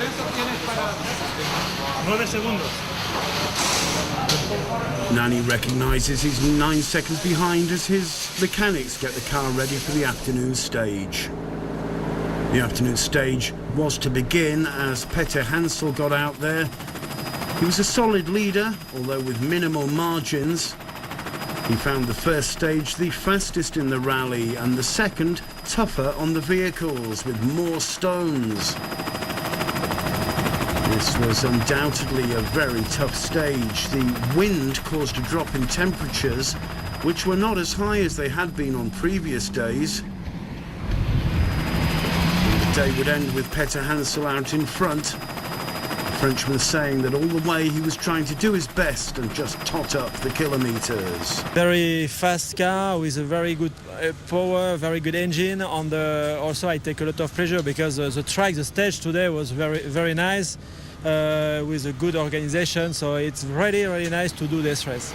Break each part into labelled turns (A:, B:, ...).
A: 9 segundos.
B: Nani recognises he's 9 seconds behind as his mechanics get the car ready for the afternoon stage. The afternoon stage was to begin as Peter Hansel got out there. He was a solid leader, although with minimal margins. He found the first stage the fastest in the rally and the second tougher on the vehicles with more stones. This was undoubtedly a very tough stage. The wind caused a drop in temperatures, which were not as high as they had been on previous days. And the day would end with Peter Hansel out in front. The Frenchman saying that all the way he was trying to do his best and just tot up the kilometers.
C: Very fast car with a very good power, very good engine. Also I take a lot of pleasure because the track, the stage today was very nice. With a good organization, so it's really nice to do this race.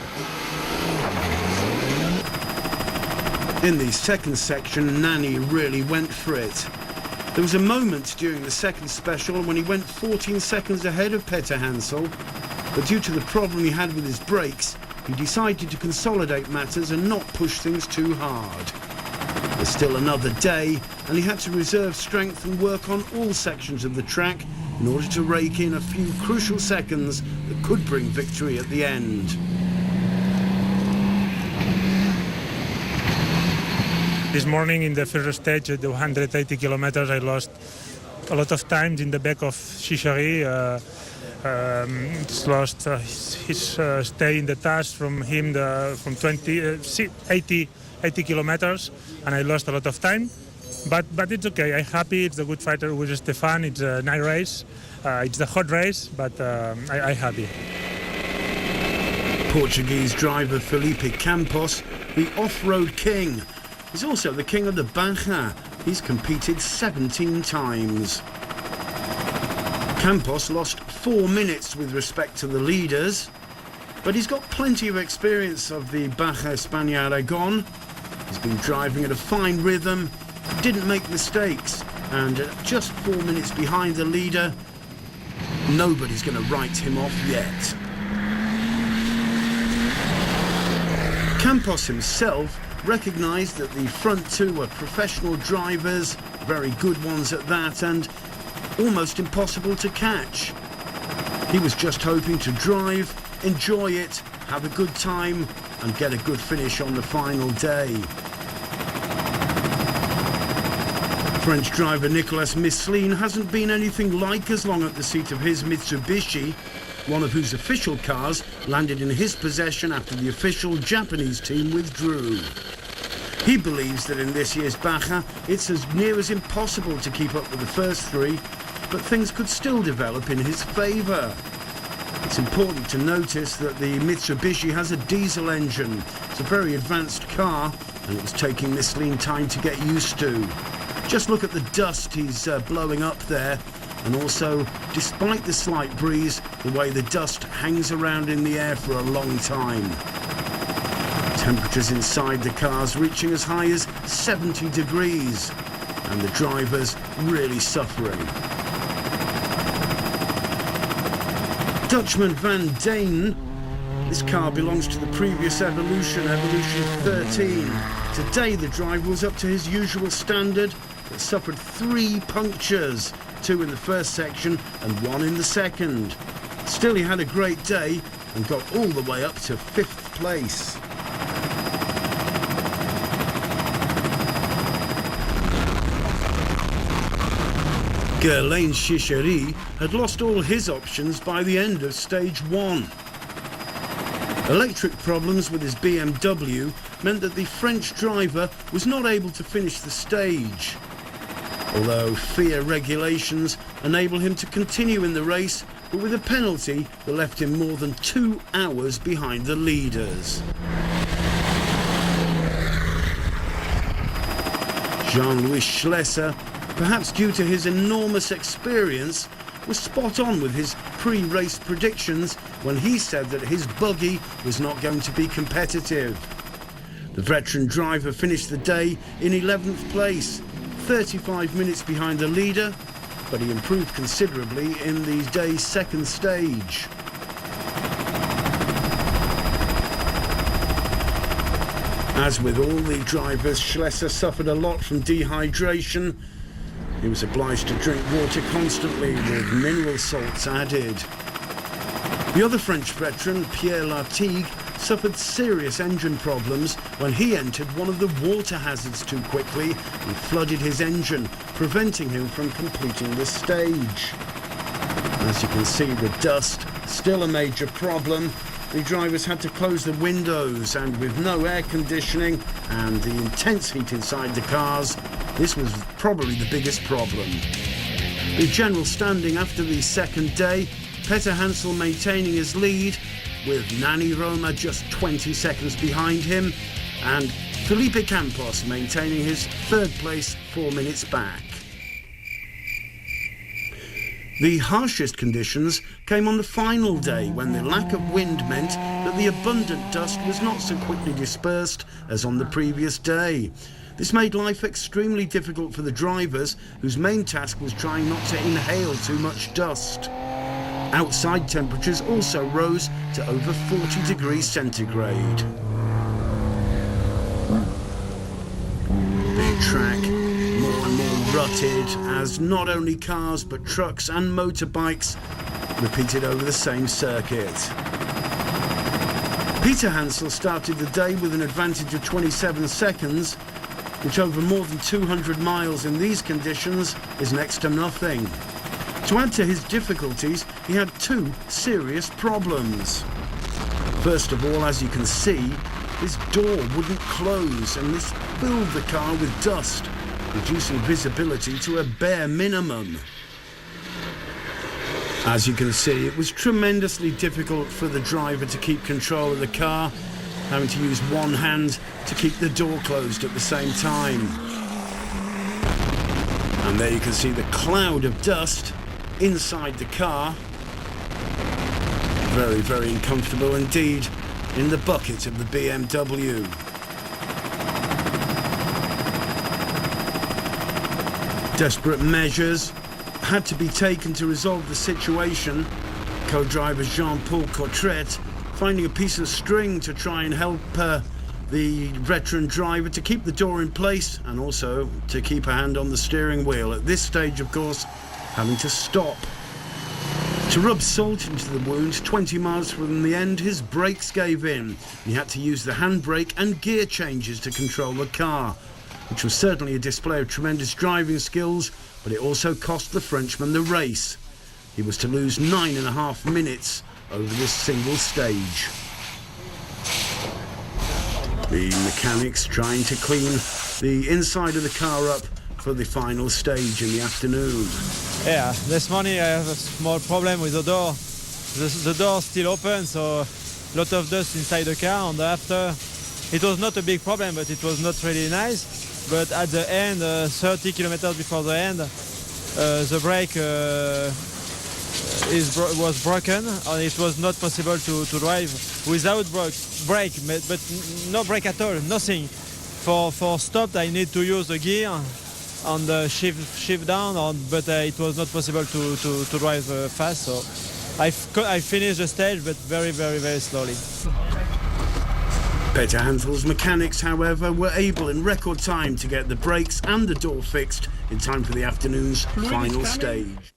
B: In the second section, Nani really went for it. There was a moment during the second special when he went 14 seconds ahead of Peter Hansel, but due to the problem he had with his brakes, he decided to consolidate matters and not push things too hard. There's still another day, and he had to reserve strength and work on all sections of the track in order to rake in a few crucial seconds that could bring victory at the end.
A: This morning in the first stage at the 180 kilometers, I lost a lot of time in the back of Chichari. It's lost his stay in the task from him from 80 kilometers, and I lost a lot of time. But it's okay. I'm happy. It's a good fighter with Stefan. It's a nice race. It's a hot race, but I'm happy.
B: Portuguese driver Felipe Campos, the off-road king, is also the king of the Baja. He's competed 17 times. Campos lost 4 minutes with respect to the leaders, but he's got plenty of experience of the Baja España Aragon. He's been driving at a fine rhythm, didn't make mistakes, and at just 4 minutes behind the leader, nobody's going to write him off yet. Campos himself recognised that the front two were professional drivers, very good ones at that, and almost impossible to catch. He was just hoping to drive, enjoy it, have a good time, and get a good finish on the final day. French driver Nicolas Misselin hasn't been anything like as long at the seat of his Mitsubishi, one of whose official cars landed in his possession after the official Japanese team withdrew. He believes that in this year's Baja, it's as near as impossible to keep up with the first three, but things could still develop in his favour. It's important to notice that the Mitsubishi has a diesel engine. It's a very advanced car, and it was taking Misselin time to get used to. Just look at the dust he's blowing up there, and also, despite the slight breeze, the way the dust hangs around in the air for a long time. Temperatures inside the cars reaching as high as 70 degrees, and the drivers really suffering. Dutchman Van Dane. This car belongs to the previous Evolution 13. Today the driver was up to his usual standard, but suffered 3 punctures, 2 in the first section and 1 in the second. Still, he had a great day and got all the way up to 5th place. Guerlain Chicheri had lost all his options by the end of stage 1. Electric problems with his BMW meant that the French driver was not able to finish the stage, although FIA regulations enable him to continue in the race, but with a penalty that left him more than 2 hours behind the leaders. Jean-Louis Schlesser, perhaps due to his enormous experience, was spot on with his pre-race predictions when he said that his buggy was not going to be competitive. The veteran driver finished the day in 11th place, 35 minutes behind the leader, but he improved considerably in the day's second stage. As with all the drivers, Schlesser suffered a lot from dehydration. He was obliged to drink water constantly with mineral salts added. The other French veteran, Pierre Lartigue, suffered serious engine problems when he entered one of the water hazards too quickly and flooded his engine, preventing him from completing the stage. As you can see, the dust, still a major problem. The drivers had to close the windows, and with no air conditioning and the intense heat inside the cars, this was probably the biggest problem. The general standing after the second day, Peter Hansel maintaining his lead, with Nani Roma just 20 seconds behind him, and Felipe Campos maintaining his third place 4 minutes back. The harshest conditions came on the final day, when the lack of wind meant that the abundant dust was not so quickly dispersed as on the previous day. This made life extremely difficult for the drivers, whose main task was trying not to inhale too much dust. Outside temperatures also rose to over 40 degrees centigrade. The track more and more rutted as not only cars but trucks and motorbikes repeated over the same circuit. Peter Hansel started the day with an advantage of 27 seconds, which over more than 200 miles in these conditions is next to nothing. To add to his difficulties, he had two serious problems. First of all, as you can see, his door wouldn't close, and this filled the car with dust, reducing visibility to a bare minimum. As you can see, it was tremendously difficult for the driver to keep control of the car, having to use one hand to keep the door closed at the same time. And there you can see the cloud of dust inside the car. Very, very uncomfortable indeed in the bucket of the BMW. Desperate measures had to be taken to resolve the situation. Co-driver Jean-Paul Courtret finding a piece of string to try and help the veteran driver to keep the door in place, and also to keep a hand on the steering wheel. At this stage, of course, having to stop. To rub salt into the wound, 20 miles from the end, his brakes gave in. He had to use the handbrake and gear changes to control the car, which was certainly a display of tremendous driving skills, but it also cost the Frenchman the race. He was to lose 9.5 minutes over this single stage. The mechanics trying to clean the inside of the car up for the final stage in the afternoon.
C: Yeah, this morning I have a small problem with the door. The door still open, so a lot of dust inside the car. And after, it was not a big problem, but it was not really nice. But at the end, 30 kilometers before the end, the brake was broken, and it was not possible to drive without brake, but no brake at all, nothing. For stop, I need to use the gear and shift down, but it was not possible to drive fast. So I finished the stage, but very, very, very slowly.
B: Peter Hansel's mechanics, however, were able in record time to get the brakes and the door fixed in time for the afternoon's final stage.